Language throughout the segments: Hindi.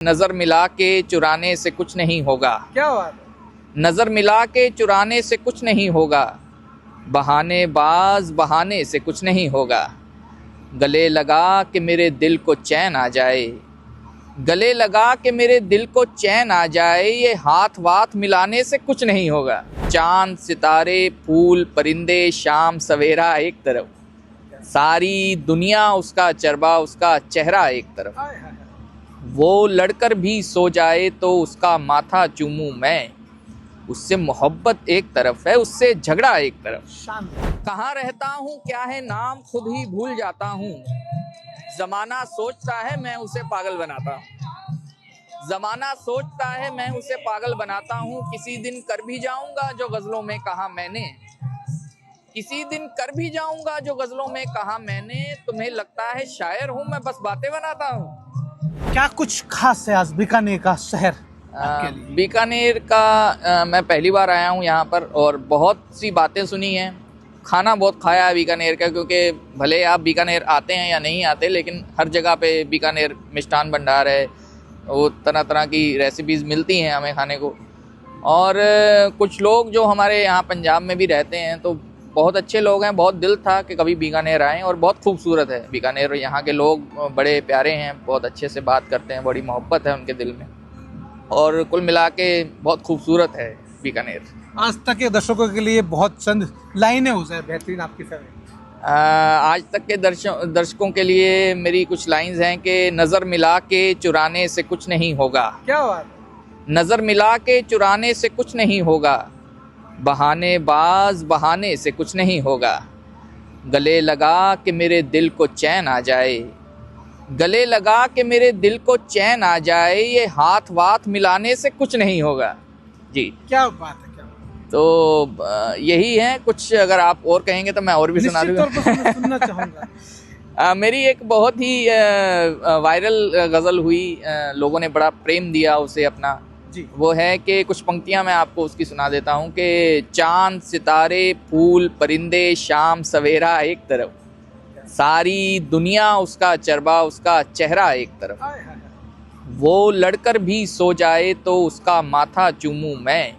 नजर मिला के चुराने से कुछ नहीं होगा। क्या बात है। नजर मिला के चुराने से कुछ नहीं होगा। बहाने बाज बहाने से कुछ नहीं होगा। गले लगा के मेरे दिल को चैन आ जाए। गले लगा के मेरे दिल को चैन आ जाए। ये हाथ वाथ मिलाने से कुछ नहीं होगा। चांद सितारे फूल परिंदे शाम सवेरा एक तरफ, सारी दुनिया उसका चरबा उसका चेहरा एक तरफ। हाय हाय हाय। वो लड़कर भी सो जाए तो उसका माथा चूमूं मैं। उससे मोहब्बत एक तरफ है, उससे झगड़ा एक तरफ। शानदार। कहाँ रहता हूँ क्या है नाम खुद ही भूल जाता हूँ। जमाना सोचता है मैं उसे पागल बनाता हूँ। जमाना सोचता है मैं उसे पागल बनाता हूँ। किसी दिन कर भी जाऊंगा जो गजलों में कहा मैंने। किसी दिन कर भी जाऊंगा जो गजलों में कहा मैंने। तुम्हें लगता है शायर हूँ मैं बस बातें बनाता हूँ। क्या कुछ खास है आज बीकानेर का शहर आपके लिए? बीकानेर का मैं पहली बार आया हूँ यहाँ पर और बहुत सी बातें सुनी हैं। खाना बहुत खाया है बीकानेर का, क्योंकि भले आप बीकानेर आते हैं या नहीं आते, लेकिन हर जगह पे बीकानेर मिष्ठान भंडार है, वो तरह तरह की रेसिपीज़ मिलती हैं हमें खाने को। और कुछ लोग जो हमारे यहाँ पंजाब में भी रहते हैं तो बहुत अच्छे लोग हैं। बहुत दिल था कि कभी बीकानेर आएँ और बहुत खूबसूरत है बीकानेर। यहाँ के लोग बड़े प्यारे हैं, बहुत अच्छे से बात करते हैं, बड़ी मोहब्बत है उनके दिल में, और कुल मिला के बहुत खूबसूरत है बीकानेर। आज तक के दर्शकों के लिए बहुत चंद लाइनें हो जाए बेहतरीन आपकी फेवरेट। आज तक के दर्शकों के लिए मेरी कुछ लाइंस हैं कि नज़र मिला के चुराने से कुछ नहीं होगा। क्या बात है। नज़र मिला के चुराने से कुछ नहीं होगा। बहाने बाज बहाने से कुछ नहीं होगा। गले लगा के मेरे दिल को चैन आ जाए। गले लगा के मेरे दिल को चैन आ जाए। ये हाथ वाथ मिलाने से कुछ नहीं होगा। जी, क्या बात है, क्या बात है। तो यही है कुछ। अगर आप और कहेंगे तो मैं और भी सुना निश्चित दूंगा। तौर पर सुनना चाहूंगा। मेरी एक बहुत ही वायरल गज़ल हुई, लोगों ने बड़ा प्रेम दिया उसे अपना। जी। वो है कि कुछ पंक्तियां मैं आपको उसकी सुना देता हूँ कि चांद सितारे फूल परिंदे शाम सवेरा एक तरफ, सारी दुनिया उसका चरबा उसका चेहरा एक तरफ। हाय हाय हाय। वो लड़कर भी सो जाए तो उसका माथा चूमूं मैं।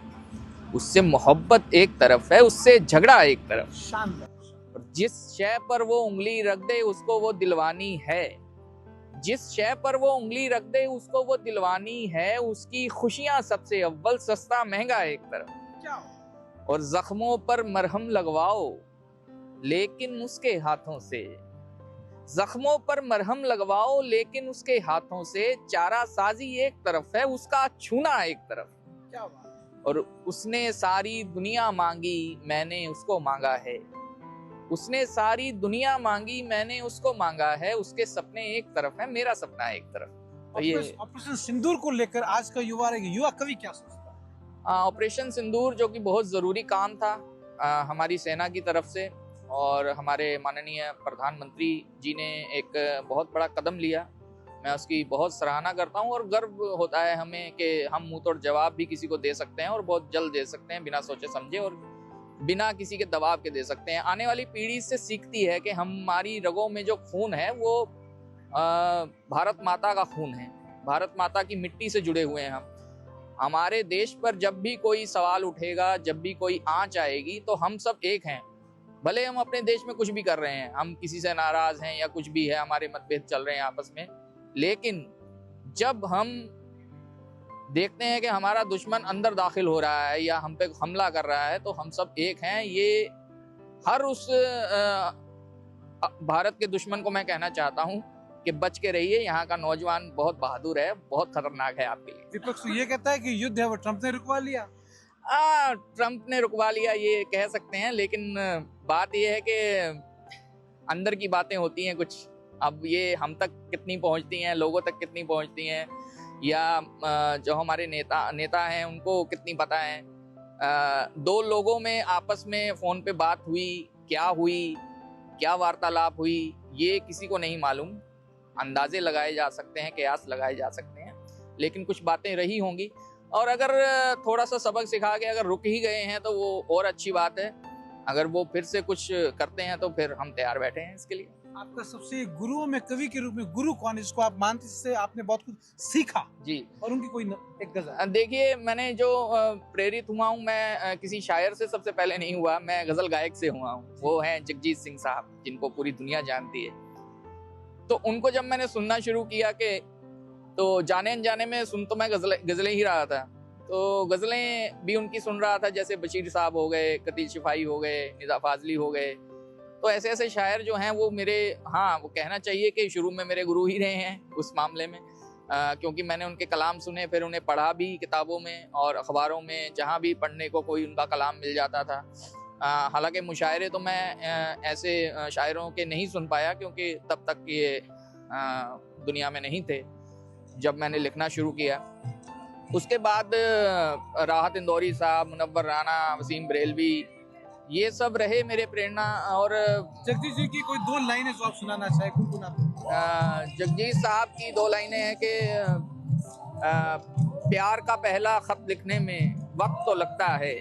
उससे मोहब्बत एक तरफ है, उससे झगड़ा एक तरफ। शानदार। और जिस शय पर वो उंगली रख दे उसको वो दिलवानी है। जिस शय पर वो उंगली रख दे उसको वो दिलवानी है। उसकी खुशियां सबसे अव्वल सस्ता महंगा एक तरफ। क्या? और जख्मों पर मरहम लगवाओ लेकिन उसके हाथों से। जख्मों पर मरहम लगवाओ लेकिन उसके हाथों से। चारा साजी एक तरफ है, उसका छूना एक तरफ। क्या बात। और उसने सारी दुनिया मांगी मैंने उसको मांगा है। उसने सारी दुनिया मांगी मैंने उसको मांगा है। उसके सपने एक तरफ है, मेरा सपना एक तरफ। तो ये ऑपरेशन सिंदूर को लेकर आज का युवा कवि क्या सोचता है? ऑपरेशन सिंदूर जो कि बहुत ज़रूरी काम था हमारी सेना की तरफ से, और हमारे माननीय प्रधानमंत्री जी ने एक बहुत बड़ा कदम लिया। मैं उसकी बहुत सराहना करता हूं और गर्व होता है हमें कि हम मुंह तोड़ जवाब भी किसी को दे सकते हैं और बहुत जल्द दे सकते हैं, बिना सोचे समझे और बिना किसी के दबाव के दे सकते हैं। आने वाली पीढ़ी से सीखती है कि हमारी रगों में जो खून है वो भारत माता का खून है। भारत माता की मिट्टी से जुड़े हुए हैं हम। हमारे देश पर जब भी कोई सवाल उठेगा, जब भी कोई आंच आएगी, तो हम सब एक हैं। भले हम अपने देश में कुछ भी कर रहे हैं, हम किसी से नाराज हैं या कुछ भी है, हमारे मतभेद चल रहे हैं आपस में, लेकिन जब हम देखते हैं कि हमारा दुश्मन अंदर दाखिल हो रहा है या हम पे हमला कर रहा है, तो हम सब एक हैं। ये हर उस भारत के दुश्मन को मैं कहना चाहता हूं कि बच के रहिए। यहाँ का नौजवान बहुत बहादुर है, बहुत खतरनाक है आपके लिए। विपक्ष ये कहता है कि युद्ध है वो ट्रंप ने रुकवा लिया। ट्रंप ने रुकवा लिया ये कह सकते हैं, लेकिन बात ये है कि अंदर की बातें होती हैं कुछ। अब ये हम तक कितनी पहुंचती हैं, लोगों तक कितनी पहुंचती हैं, या जो हमारे नेता हैं उनको कितनी पता है। दो लोगों में आपस में फ़ोन पे बात हुई, क्या वार्तालाप हुई, ये किसी को नहीं मालूम। अंदाजे लगाए जा सकते हैं, कयास लगाए जा सकते हैं, लेकिन कुछ बातें रही होंगी। और अगर थोड़ा सा सबक सिखा के अगर रुक ही गए हैं तो वो और अच्छी बात है। अगर वो फिर से कुछ करते हैं तो फिर हम तैयार बैठे हैं इसके लिए। आपका सबसे गुरुओं में कवि के रूप में गुरु कौन है जिसको आप मानते हैं, जिससे आपने बहुत कुछ सीखा जी और उनकी कोई एक गजल? देखिए, मैंने जो प्रेरित हुआ हूँ, मैं किसी शायर से सबसे पहले नहीं हुआ, मैं गजल गायक से हुआ हूँ। वो हैं जगजीत सिंह साहब, जिनको पूरी दुनिया जानती है। तो उनको जब मैंने सुनना शुरू किया कि तो जाने अनजाने में सुन तो मैं गजलें ही रहा था, तो गजलें भी उनकी सुन रहा था, जैसे बशीर साहब हो गए, कतील शिफाई हो गए, निज़ा फाजली हो गए। तो ऐसे ऐसे शायर जो हैं वो मेरे, हाँ वो कहना चाहिए कि शुरू में मेरे गुरु ही रहे हैं उस मामले में, क्योंकि मैंने उनके कलाम सुने, फिर उन्हें पढ़ा भी किताबों में और अखबारों में, जहाँ भी पढ़ने को कोई उनका कलाम मिल जाता था। हालांकि मुशायरे तो मैं ऐसे शायरों के नहीं सुन पाया, क्योंकि तब तक ये दुनिया में नहीं थे जब मैंने लिखना शुरू किया। उसके बाद राहत इंदौरी साहब, मुनव्वर राना, वसीम बरेलवी, ये सब रहे मेरे प्रेरणा। और जगदीश जी की कोई 2 लाइनें जो आप सुनाना चाहे, कौन आप? जगजीत साहब की 2 लाइनें हैं कि प्यार का पहला खत लिखने में वक्त तो लगता है,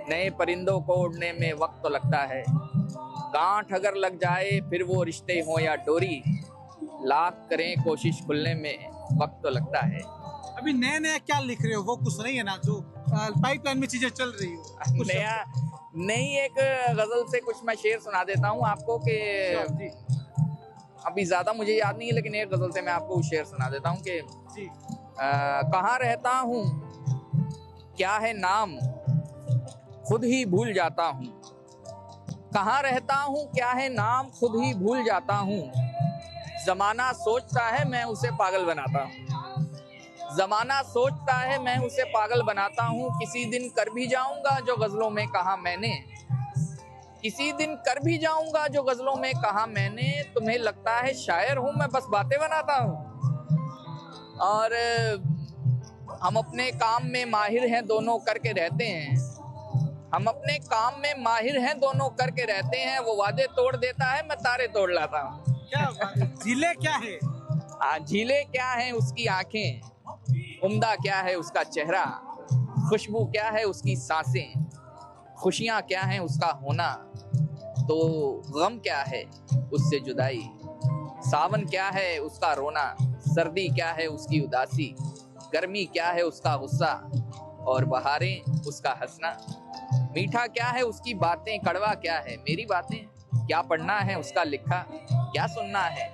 नए परिंदों को उड़ने में वक्त तो लगता है, गांठ अगर लग जाए फिर वो रिश्ते हो या डोरी, लाख करें कोशिश खुलने में वक्त तो लगता है। अभी नया नया क्या लिख रहे हो, वो कुछ नहीं है ना जो पाइपलाइन में चीजें चल रही हो? नया नहीं, एक गजल से कुछ मैं शेर सुना देता हूँ आपको कि अभी ज्यादा मुझे याद नहीं है, लेकिन एक गजल से मैं आपको शेर सुना देता हूँ कि कहाँ रहता हूँ क्या है नाम, खुद ही भूल जाता हूँ, कहाँ रहता हूँ क्या है नाम, खुद ही भूल जाता हूँ, जमाना सोचता है मैं उसे पागल बनाता हूँ, जमाना सोचता है मैं उसे पागल बनाता हूँ, किसी दिन कर भी जाऊंगा जो गजलों में कहा मैंने, किसी दिन कर भी जाऊंगा जो गजलों में कहा मैंने, तुम्हें लगता है शायर हूँ मैं बस बातें बनाता हूँ। और हम अपने काम में माहिर हैं दोनों करके रहते हैं, हम अपने काम में माहिर हैं दोनों करके रहते हैं, वो वादे तोड़ देता है मैं तारे तोड़ लाता हूँ। क्या झीले क्या है? झीले क्या है उसकी आंखें, उम्दा क्या है उसका चेहरा, खुशबू क्या है उसकी सांसें, खुशियां क्या है उसका होना, तो गम क्या है उससे जुदाई, सावन क्या है उसका रोना, सर्दी क्या है उसकी उदासी, गर्मी क्या है उसका गुस्सा और बहारें उसका हंसना, मीठा क्या है उसकी बातें, कड़वा क्या है मेरी बातें, क्या पढ़ना है उसका लिखा, क्या सुनना है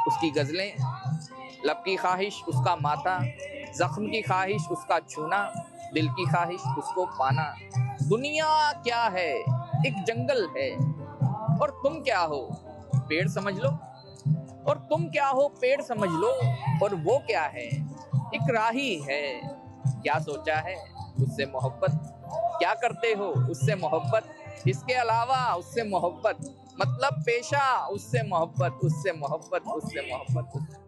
उसकी गजलें, लब की ख्वाहिश उसका माता, जख्म की ख्वाहिश उसका छूना, दिल की ख्वाहिश उसको पाना, दुनिया क्या है एक जंगल है और तुम क्या हो पेड़ समझ लो, और तुम क्या हो पेड़ समझ लो, और वो क्या है एक राही है, क्या सोचा है उससे मोहब्बत, क्या करते हो उससे मोहब्बत, इसके अलावा उससे मोहब्बत, मतलब पेशा उससे मोहब्बत, उससे मोहब्बत, उससे मोहब्बत।